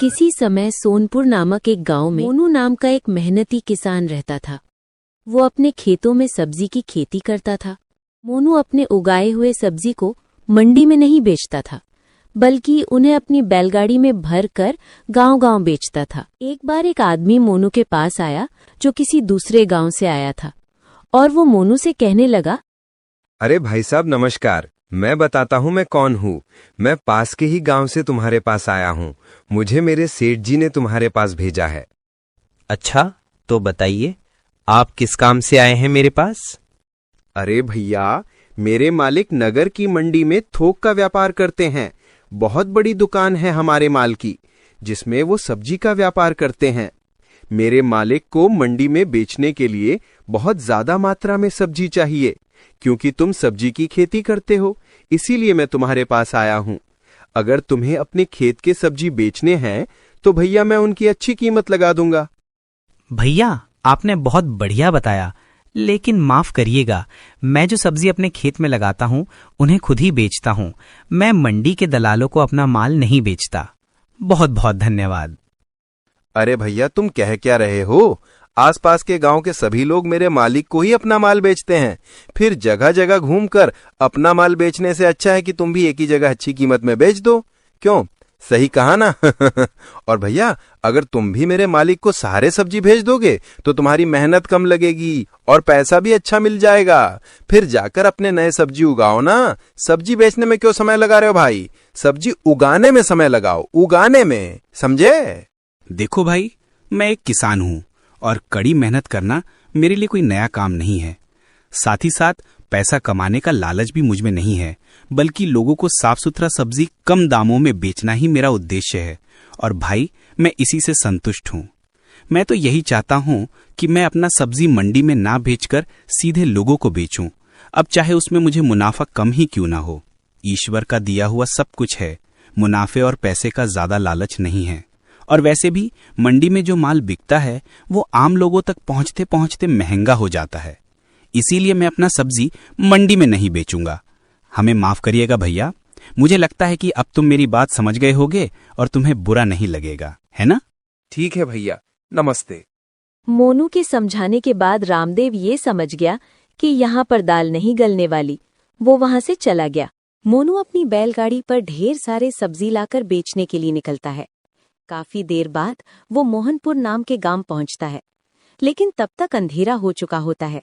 किसी समय सोनपुर नामक एक गांव में मोनू नाम का एक मेहनती किसान रहता था। वो अपने खेतों में सब्जी की खेती करता था। मोनू अपने उगाए हुए सब्जी को मंडी में नहीं बेचता था, बल्कि उन्हें अपनी बैलगाड़ी में भर कर गांव-गांव बेचता था। एक बार एक आदमी मोनू के पास आया जो किसी दूसरे गांव से आया था, और वो मोनू से कहने लगा, अरे भाई साहब नमस्कार, मैं बताता हूँ मैं कौन हूँ। मैं पास के ही गांव से तुम्हारे पास आया हूँ। मुझे मेरे सेठ जी ने तुम्हारे पास भेजा है। अच्छा, तो बताइए आप किस काम से आए हैं मेरे पास? अरे भैया, मेरे मालिक नगर की मंडी में थोक का व्यापार करते हैं। बहुत बड़ी दुकान है हमारे माल की, जिसमें वो सब्जी का व्यापार करते हैं। मेरे मालिक को मंडी में बेचने के लिए बहुत ज्यादा मात्रा में सब्जी चाहिए, क्योंकि तुम सब्जी की खेती करते हो, इसीलिए मैं तुम्हारे पास आया हूं। अगर तुम्हें अपने खेत के सब्जी बेचने हैं तो भैया मैं उनकी अच्छी कीमत लगा दूंगा। भैया, आपने बहुत बढ़िया बताया, लेकिन माफ करिएगा, मैं जो सब्जी अपने खेत में लगाता हूँ उन्हें खुद ही बेचता हूँ। मैं मंडी के दलालों को अपना माल नहीं बेचता। बहुत बहुत धन्यवाद। अरे भैया, तुम कह क्या रहे हो? आसपास के गांव के सभी लोग मेरे मालिक को ही अपना माल बेचते हैं। फिर जगह जगह घूमकर अपना माल बेचने से अच्छा है कि तुम भी एक ही जगह अच्छी कीमत में बेच दो। क्यों, सही कहा ना? और भैया, अगर तुम भी मेरे मालिक को सारे सब्जी भेज दोगे तो तुम्हारी मेहनत कम लगेगी और पैसा भी अच्छा मिल जाएगा। फिर जाकर अपने नए सब्जी उगाओ ना। सब्जी बेचने में क्यों समय लगा रहे हो भाई? सब्जी उगाने में समय लगाओ, उगाने में, समझे? देखो भाई, मैं एक किसान हूँ और कड़ी मेहनत करना मेरे लिए कोई नया काम नहीं है। साथ ही साथ पैसा कमाने का लालच भी मुझ में नहीं है, बल्कि लोगों को साफ सुथरा सब्जी कम दामों में बेचना ही मेरा उद्देश्य है। और भाई, मैं इसी से संतुष्ट हूँ। मैं तो यही चाहता हूँ कि मैं अपना सब्जी मंडी में ना बेचकर सीधे लोगों को बेचूं। अब चाहे उसमें मुझे मुनाफा कम ही क्यों ना हो। ईश्वर का दिया हुआ सब कुछ है, मुनाफे और पैसे का ज्यादा लालच नहीं है। और वैसे भी मंडी में जो माल बिकता है वो आम लोगों तक पहुंचते पहुंचते महंगा हो जाता है। इसीलिए मैं अपना सब्जी मंडी में नहीं बेचूंगा। हमें माफ करिएगा भैया। मुझे लगता है कि अब तुम मेरी बात समझ गए होगे और तुम्हें बुरा नहीं लगेगा, है ना? ठीक है भैया, नमस्ते। मोनू के समझाने के बाद रामदेव ये समझ गया कि यहाँ पर दाल नहीं गलने वाली। वो वहां से चला गया। मोनू अपनी बैलगाड़ी पर ढेर सारे सब्जी लाकर बेचने के लिए निकलता है। काफी देर बाद वो मोहनपुर नाम के गांव पहुंचता है, लेकिन तब तक अंधेरा हो चुका होता है।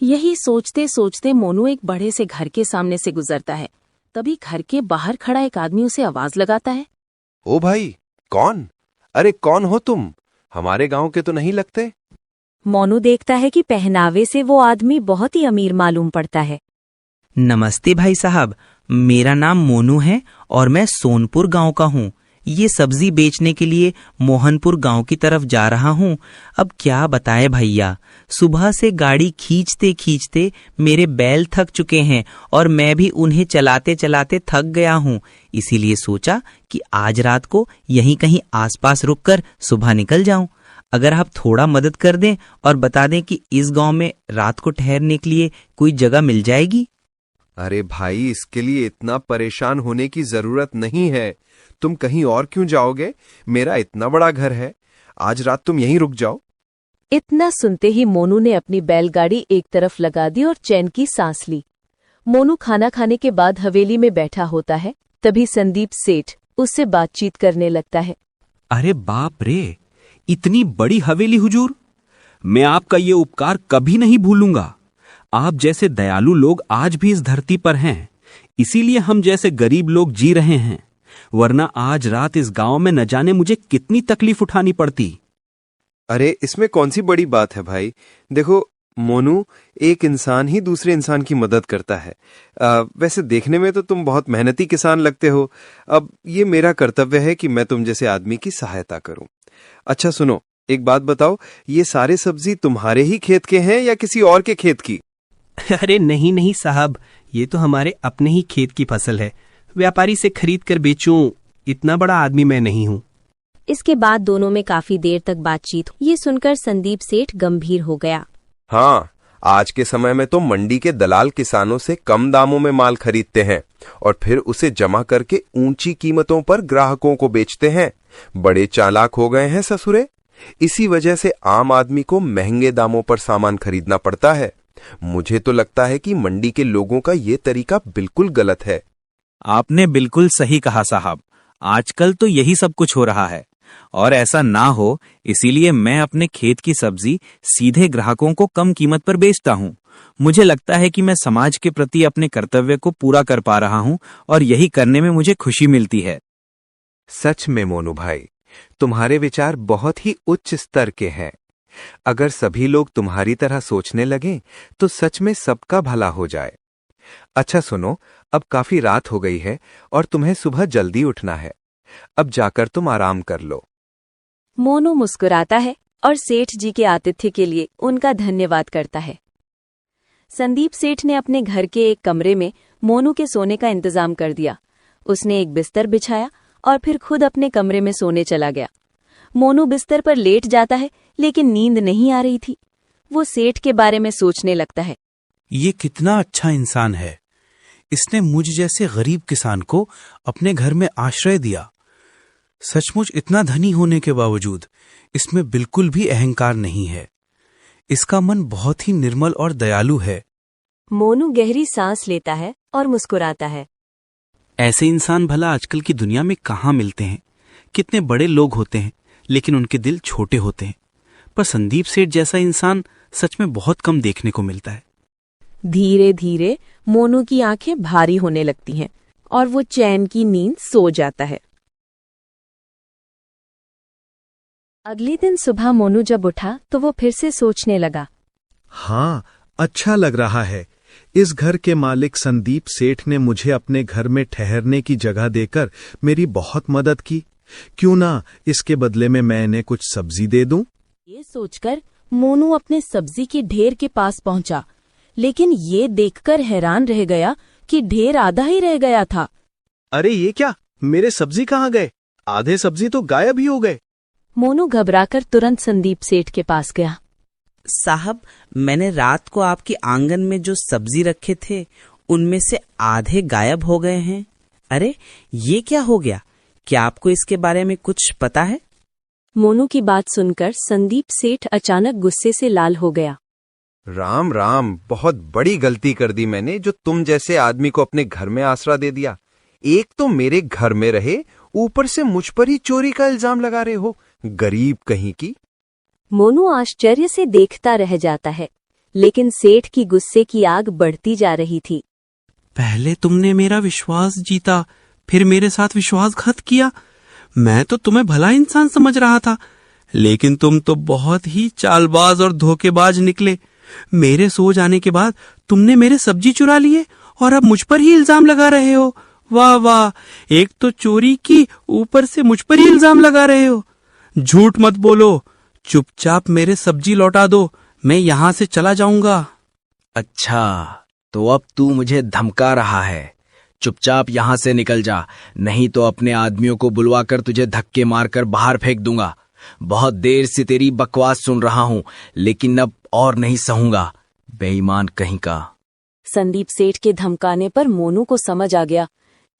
यही सोचते सोचते मोनू एक बड़े से घर के सामने से गुजरता है। तभी घर के बाहर खड़ा एक आदमी उसे आवाज लगाता है, ओ भाई, कौन? अरे कौन हो तुम? हमारे गांव के तो नहीं लगते। मोनू देखता है कि पहनावे से वो आदमी बहुत ही अमीर मालूम पड़ता है। नमस्ते भाई साहब, मेरा नाम मोनू है और मैं सोनपुर गांव का हूँ। ये सब्जी बेचने के लिए मोहनपुर गांव की तरफ जा रहा हूँ। अब क्या बताए भैया, सुबह से गाड़ी खींचते खींचते मेरे बैल थक चुके हैं और मैं भी उन्हें चलाते चलाते थक गया हूँ। इसीलिए सोचा कि आज रात को यहीं कहीं आसपास रुककर सुबह निकल जाऊं। अगर आप थोड़ा मदद कर दें और बता दें कि इस गांव में रात को ठहरने के लिए कोई जगह मिल जाएगी। अरे भाई, इसके लिए इतना परेशान होने की जरूरत नहीं है। तुम कहीं और क्यों जाओगे? मेरा इतना बड़ा घर है। आज रात तुम यहीं रुक जाओ। इतना सुनते ही मोनू ने अपनी बैलगाड़ी एक तरफ लगा दी और चैन की सांस ली। मोनू खाना खाने के बाद हवेली में बैठा होता है। तभी संदीप सेठ उससे बातचीत करने लगता है। अरे बाप रे, इतनी बड़ी हवेली हुजूर! मैं आपका ये उपकार कभी नहीं भूलूंगा। आप जैसे दयालु लोग आज भी इस धरती पर हैं, इसीलिए हम जैसे गरीब लोग जी रहे हैं, वरना आज रात इस गांव में न जाने मुझे कितनी तकलीफ उठानी पड़ती। अरे इसमें कौन सी बड़ी बात है भाई? देखो मोनू, एक इंसान ही दूसरे इंसान की मदद करता है। वैसे देखने में तो तुम बहुत मेहनती किसान लगते हो। अब ये मेरा कर्तव्य है कि मैं तुम जैसे आदमी की सहायता करूं। अच्छा सुनो, एक बात बताओ, ये सारे सब्जी तुम्हारे ही खेत के हैं या किसी और के खेत की? अरे नहीं नहीं साहब, ये तो हमारे अपने ही खेत की फसल है। व्यापारी से खरीद कर बेचूं, इतना बड़ा आदमी मैं नहीं हूँ। इसके बाद दोनों में काफी देर तक बातचीत। ये सुनकर संदीप सेठ गंभीर हो गया। हाँ, आज के समय में तो मंडी के दलाल किसानों से कम दामों में माल खरीदते हैं और फिर उसे जमा करके ऊंची कीमतों पर ग्राहकों को बेचते हैं। बड़े चालाक हो गए हैं ससुरे। इसी वजह से आम आदमी को महंगे दामों पर सामान खरीदना पड़ता है। मुझे तो लगता है कि मंडी के लोगों का ये तरीका बिल्कुल गलत है। आपने बिल्कुल सही कहा साहब। आजकल तो यही सब कुछ हो रहा है और ऐसा ना हो इसीलिए मैं अपने खेत की सब्जी सीधे ग्राहकों को कम कीमत पर बेचता हूँ। मुझे लगता है कि मैं समाज के प्रति अपने कर्तव्य को पूरा कर पा रहा हूँ और यही करने में मुझे खुशी मिलती है। सच में मोनू भाई, तुम्हारे विचार बहुत ही उच्च स्तर के हैं। अगर सभी लोग तुम्हारी तरह सोचने लगें तो सच में सबका भला हो जाए। अच्छा सुनो, अब काफी रात हो गई है और तुम्हें सुबह जल्दी उठना है। अब जाकर तुम आराम कर लो। मोनू मुस्कुराता है और सेठ जी के आतिथ्य के लिए उनका धन्यवाद करता है। संदीप सेठ ने अपने घर के एक कमरे में मोनू के सोने का इंतजाम कर दिया। उसने एक बिस्तर बिछाया और फिर खुद अपने कमरे में सोने चला गया। मोनू बिस्तर पर लेट जाता है लेकिन नींद नहीं आ रही थी। वो सेठ के बारे में सोचने लगता है। ये कितना अच्छा इंसान है। इसने मुझ जैसे गरीब किसान को अपने घर में आश्रय दिया। सचमुच इतना धनी होने के बावजूद इसमें बिल्कुल भी अहंकार नहीं है। इसका मन बहुत ही निर्मल और दयालु है। मोनू गहरी सांस लेता है और मुस्कुराता है। ऐसे इंसान भला आजकल की दुनिया में कहाँ मिलते हैं। कितने बड़े लोग होते हैं लेकिन उनके दिल छोटे होते हैं। पर संदीप सेठ जैसा इंसान सच में बहुत कम देखने को मिलता है। धीरे धीरे मोनू की आंखें भारी होने लगती हैं और वो चैन की नींद सो जाता है। अगले दिन सुबह मोनू जब उठा तो वो फिर से सोचने लगा। हाँ, अच्छा लग रहा है। इस घर के मालिक संदीप सेठ ने मुझे अपने घर में ठहरने की जगह देकर मेरी बहुत मदद की। क्यों ना इसके बदले में मैं इन्हें कुछ सब्जी दे दूं? ये सोचकर मोनू अपने सब्जी के ढेर के पास पहुंचा, लेकिन ये देखकर हैरान रह गया कि ढेर आधा ही रह गया था। अरे ये क्या, मेरे सब्जी कहाँ गए? आधे सब्जी तो गायब ही हो गए। मोनू घबराकर तुरंत संदीप सेठ के पास गया। साहब, मैंने रात को आपके आंगन में जो सब्जी रखे थे उनमें से आधे गायब हो गए हैं। अरे ये क्या हो गया? क्या आपको इसके बारे में कुछ पता है? मोनू की बात सुनकर संदीप सेठ अचानक गुस्से से लाल हो गया। राम राम, बहुत बड़ी गलती कर दी मैंने जो तुम जैसे आदमी को अपने घर में आसरा दे दिया। एक तो मेरे घर में रहे, ऊपर से मुझ पर ही चोरी का इल्जाम लगा रहे हो, गरीब कहीं की। मोनू आश्चर्य से देखता रह जाता है, लेकिन सेठ की गुस्से की आग बढ़ती जा रही थी। पहले तुमने मेरा विश्वास जीता, फिर मेरे साथ विश्वासघात किया। मैं तो तुम्हें भला इंसान समझ रहा था, लेकिन तुम तो बहुत ही चालबाज और धोखेबाज निकले। मेरे सो जाने के बाद तुमने मेरे सब्जी चुरा लिए और अब मुझ पर ही इल्जाम लगा रहे हो। वाह वाह, एक तो चोरी की, ऊपर से मुझ पर ही इल्जाम लगा रहे हो। झूठ मत बोलो, चुपचाप मेरे सब्जी लौटा दो, मैं यहाँ से चला जाऊंगा। अच्छा, तो अब तू मुझे धमका रहा है। चुपचाप यहाँ से निकल जा, नहीं तो अपने आदमियों को बुलवा कर तुझे धक्के मारकर बाहर फेंक दूंगा। बहुत देर से तेरी बकवास सुन रहा हूँ, लेकिन अब और नहीं सहूंगा, बेईमान कहीं का। संदीप सेठ के धमकाने पर मोनू को समझ आ गया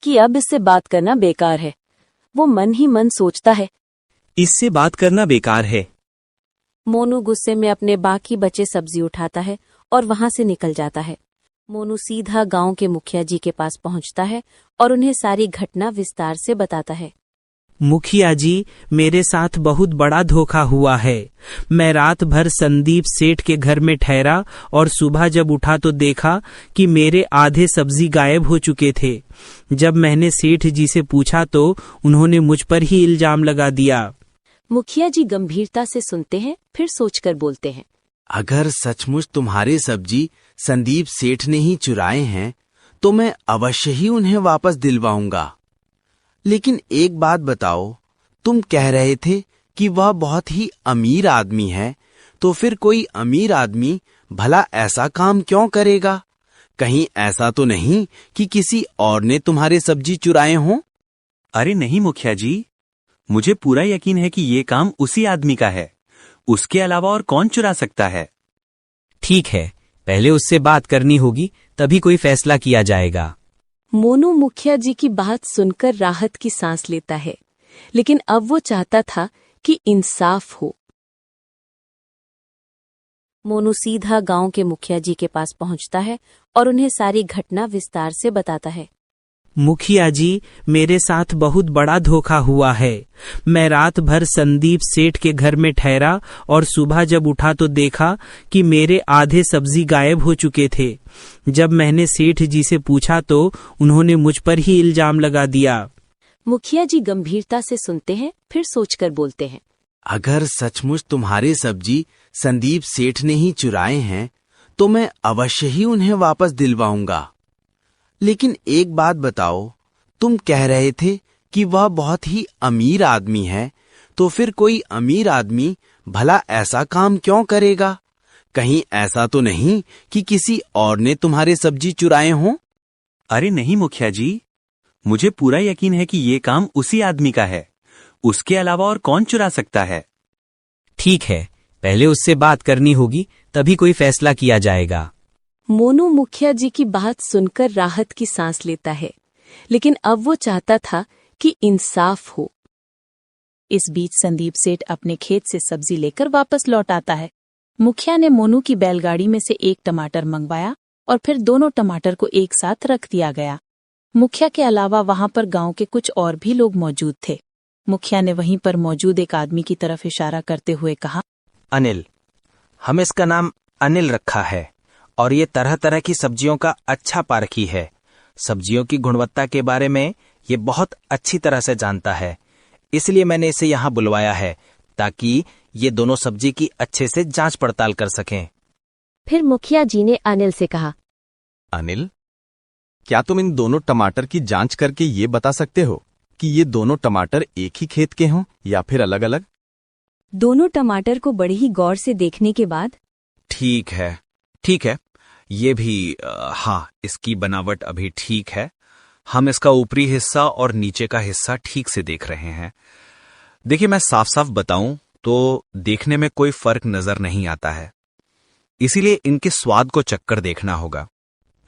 कि अब इससे बात करना बेकार है। वो मन ही मन सोचता है, इससे बात करना बेकार है। मोनू गुस्से में अपने बाकी बचे सब्जी उठाता है और वहां से निकल जाता है। मोनू सीधा गांव के मुखिया जी के पास पहुंचता है और उन्हें सारी घटना विस्तार से बताता है। मुखिया जी, मेरे साथ बहुत बड़ा धोखा हुआ है। मैं रात भर संदीप सेठ के घर में ठहरा और सुबह जब उठा तो देखा कि मेरे आधे सब्जी गायब हो चुके थे। जब मैंने सेठ जी से पूछा तो उन्होंने मुझ पर ही इल्जाम लगा दिया। मुखिया जी गंभीरता से सुनते हैं, फिर सोचकर बोलते हैं। अगर सचमुच तुम्हारे सब्जी संदीप सेठ ने ही चुराए हैं तो मैं अवश्य ही उन्हें वापस दिलवाऊंगा। लेकिन एक बात बताओ, तुम कह रहे थे कि वह बहुत ही अमीर आदमी है, तो फिर कोई अमीर आदमी भला ऐसा काम क्यों करेगा? कहीं ऐसा तो नहीं कि किसी और ने तुम्हारे सब्जी चुराए हों? अरे नहीं मुखिया जी, मुझे पूरा यकीन है कि ये काम उसी आदमी का है। उसके अलावा और कौन चुरा सकता है? ठीक है, पहले उससे बात करनी होगी, तभी कोई फैसला किया जाएगा। मोनू मुखिया जी की बात सुनकर राहत की सांस लेता है, लेकिन अब वो चाहता था कि इंसाफ हो। मोनू सीधा गांव के मुखिया जी के पास पहुंचता है और उन्हें सारी घटना विस्तार से बताता है। मुखिया जी, मेरे साथ बहुत बड़ा धोखा हुआ है। मैं रात भर संदीप सेठ के घर में ठहरा और सुबह जब उठा तो देखा कि मेरे आधे सब्जी गायब हो चुके थे। जब मैंने सेठ जी से पूछा तो उन्होंने मुझ पर ही इल्जाम लगा दिया। मुखिया जी गंभीरता से सुनते हैं, फिर सोचकर बोलते हैं। अगर सचमुच तुम्हारे सब्जी संदीप सेठ ने ही चुराए हैं तो मैं अवश्य ही उन्हें वापस दिलवाऊंगा। लेकिन एक बात बताओ, तुम कह रहे थे कि वह बहुत ही अमीर आदमी है, तो फिर कोई अमीर आदमी भला ऐसा काम क्यों करेगा? कहीं ऐसा तो नहीं कि किसी और ने तुम्हारे सब्जी चुराए हों? अरे नहीं मुखिया जी, मुझे पूरा यकीन है कि ये काम उसी आदमी का है। उसके अलावा और कौन चुरा सकता है? ठीक है, पहले उससे बात करनी होगी, तभी कोई फैसला किया जाएगा। मोनू मुखिया जी की बात सुनकर राहत की सांस लेता है, लेकिन अब वो चाहता था कि इंसाफ हो। इस बीच संदीप सेठ अपने खेत से सब्जी लेकर वापस लौट आता है। मुखिया ने मोनू की बैलगाड़ी में से एक टमाटर मंगवाया और फिर दोनों टमाटर को एक साथ रख दिया गया। मुखिया के अलावा वहां पर गांव के कुछ और भी लोग मौजूद थे। मुखिया ने वहीं पर मौजूद एक आदमी की तरफ इशारा करते हुए कहा, अनिल, हम इसका नाम अनिल रखा है और ये तरह तरह की सब्जियों का अच्छा पारखी है। सब्जियों की गुणवत्ता के बारे में ये बहुत अच्छी तरह से जानता है, इसलिए मैंने इसे यहाँ बुलवाया है ताकि ये दोनों सब्जी की अच्छे से जांच पड़ताल कर सकें। फिर मुखिया जी ने अनिल से कहा, अनिल, क्या तुम इन दोनों टमाटर की जांच करके ये बता सकते हो कि ये दोनों टमाटर एक ही खेत के हों या फिर अलग अलग? दोनों टमाटर को बड़ी ही गौर से देखने के बाद, ठीक है, ये भी हाँ, इसकी बनावट अभी ठीक है। हम इसका ऊपरी हिस्सा और नीचे का हिस्सा ठीक से देख रहे हैं। देखिए, मैं साफ साफ बताऊं तो देखने में कोई फर्क नजर नहीं आता है, इसीलिए इनके स्वाद को चक्कर देखना होगा।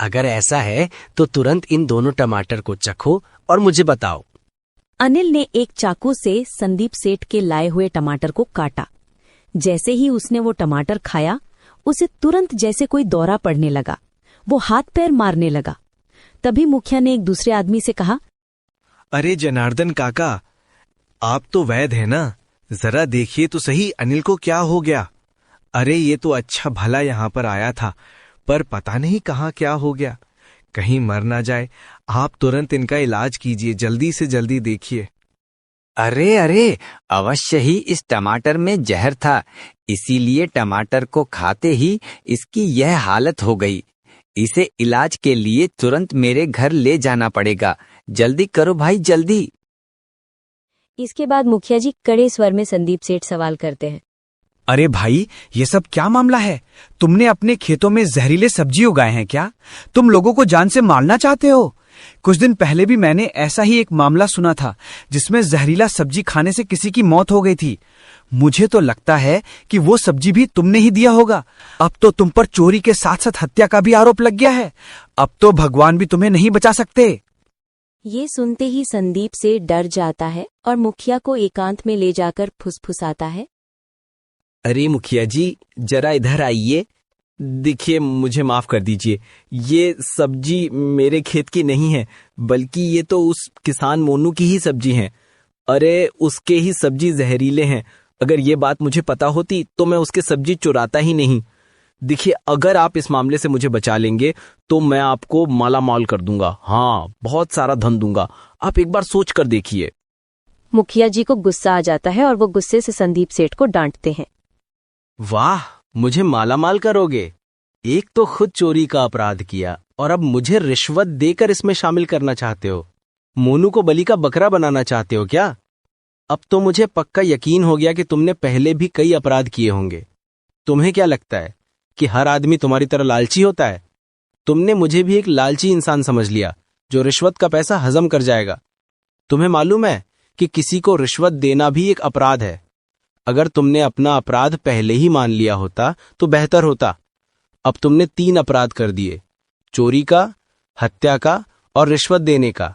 अगर ऐसा है तो तुरंत इन दोनों टमाटर को चखो और मुझे बताओ। अनिल ने एक चाकू से संदीप सेठ के लाए हुए टमाटर को काटा। जैसे ही उसने वो टमाटर खाया, उसे तुरंत जैसे कोई दौरा पड़ने लगा। वो हाथ पैर मारने लगा। तभी मुखिया ने एक दूसरे आदमी से कहा, अरे जनार्दन काका, आप तो वैद्य है ना, जरा देखिए तो सही अनिल को क्या हो गया। अरे ये तो अच्छा भला यहाँ पर आया था, पर पता नहीं कहाँ क्या हो गया, कहीं मर ना जाए। आप तुरंत इनका इलाज कीजिए, जल्दी से जल्दी देखिए। अरे अवश्य ही इस टमाटर में जहर था, इसीलिए टमाटर को खाते ही इसकी यह हालत हो गई। इसे इलाज के लिए तुरंत मेरे घर ले जाना पड़ेगा। जल्दी करो भाई, जल्दी। इसके बाद मुखिया जी कड़े स्वर में संदीप सेठ सवाल करते हैं, अरे भाई, ये सब क्या मामला है? तुमने अपने खेतों में जहरीले सब्जी उगाए हैं क्या? तुम लोगों को जान से मारना चाहते हो? कुछ दिन पहले भी मैंने ऐसा ही एक मामला सुना था जिसमें जहरीला सब्जी खाने से किसी की मौत हो गई थी। मुझे तो लगता है कि वो सब्जी भी तुमने ही दिया होगा। अब तो तुम पर चोरी के साथ साथ हत्या का भी आरोप लग गया है। अब तो भगवान भी तुम्हें नहीं बचा सकते। ये सुनते ही संदीप से डर जाता है और मुखिया को एकांत में ले जाकर फुसफुसाता है, अरे मुखिया जी, जरा इधर आइए। देखिए, मुझे माफ कर दीजिए, ये सब्जी मेरे खेत की नहीं है, बल्कि ये तो उस किसान मोनू की ही सब्जी है। अरे उसके ही सब्जी जहरीले हैं। अगर ये बात मुझे पता होती तो मैं उसके सब्जी चुराता ही नहीं। देखिए, अगर आप इस मामले से मुझे बचा लेंगे तो मैं आपको माला माल कर दूंगा। हाँ, बहुत सारा धन दूंगा। आप एक बार सोच कर देखिए। मुखिया जी को गुस्सा आ जाता है और वो गुस्से से संदीप सेठ को डांटते हैं, वाह, मुझे मालामाल करोगे? एक तो खुद चोरी का अपराध किया और अब मुझे रिश्वत देकर इसमें शामिल करना चाहते हो। मोनू को बलि का बकरा बनाना चाहते हो क्या? अब तो मुझे पक्का यकीन हो गया कि तुमने पहले भी कई अपराध किए होंगे। तुम्हें क्या लगता है कि हर आदमी तुम्हारी तरह लालची होता है? तुमने मुझे भी एक लालची इंसान समझ लिया जो रिश्वत का पैसा हजम कर जाएगा। तुम्हें मालूम है कि किसी को रिश्वत देना भी एक अपराध है। अगर तुमने अपना अपराध पहले ही मान लिया होता तो बेहतर होता। अब तुमने 3 अपराध कर दिए, चोरी का, हत्या का और रिश्वत देने का।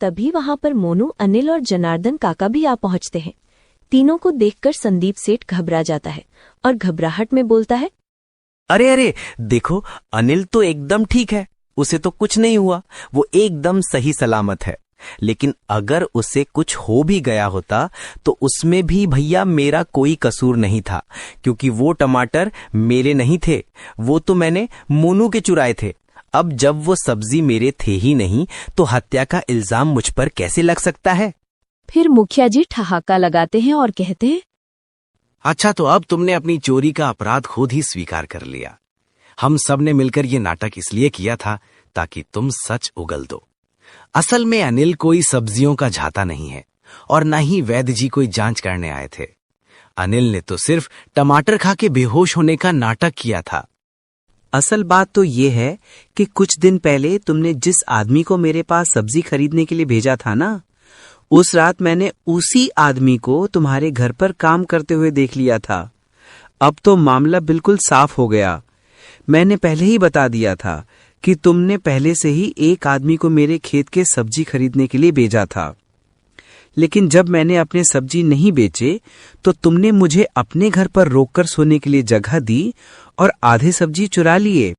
तभी वहां पर मोनू, अनिल और जनार्दन काका भी आ पहुंचते हैं। तीनों को देखकर संदीप सेठ घबरा जाता है और घबराहट में बोलता है, अरे अरे देखो, अनिल तो एकदम ठीक है, उसे तो कुछ नहीं हुआ, वो एकदम सही सलामत है। लेकिन अगर उसे कुछ हो भी गया होता तो उसमें भी भैया मेरा कोई कसूर नहीं था, क्योंकि वो टमाटर मेरे नहीं थे, वो तो मैंने मोनू के चुराए थे। अब जब वो सब्जी मेरे थे ही नहीं तो हत्या का इल्जाम मुझ पर कैसे लग सकता है? फिर मुखिया जी ठहाका लगाते हैं और कहते हैं, अच्छा, तो अब तुमने अपनी चोरी का अपराध खुद ही स्वीकार कर लिया। हम सब ने मिलकर ये नाटक इसलिए किया था ताकि तुम सच उगल दो। असल में अनिल कोई सब्जियों का झाता नहीं है और न ही वैद्य जी कोई जांच करने आए थे। अनिल ने तो सिर्फ टमाटर खा के बेहोश होने का नाटक किया था। असल बात तो ये है कि कुछ दिन पहले तुमने जिस आदमी को मेरे पास सब्जी खरीदने के लिए भेजा था ना, उस रात मैंने उसी आदमी को तुम्हारे घर पर काम करते हुए देख लिया था। अब तो मामला बिल्कुल साफ हो गया। मैंने पहले ही बता दिया था कि तुमने पहले से ही एक आदमी को मेरे खेत के सब्जी खरीदने के लिए भेजा था, लेकिन जब मैंने अपने सब्जी नहीं बेचे तो तुमने मुझे अपने घर पर रोककर सोने के लिए जगह दी और आधे सब्जी चुरा लिए।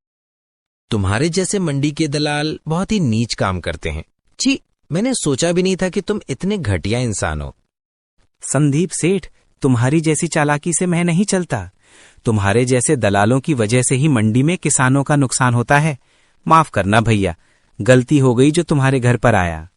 तुम्हारे जैसे मंडी के दलाल बहुत ही नीच काम करते हैं। जी, मैंने सोचा भी नहीं था कि तुम इतने घटिया इंसान हो। संदीप सेठ, तुम्हारी जैसी चालाकी से मैं नहीं चलता। तुम्हारे जैसे दलालों की वजह से ही मंडी में किसानों का नुकसान होता है। माफ करना भैया, गलती हो गई जो तुम्हारे घर पर आया।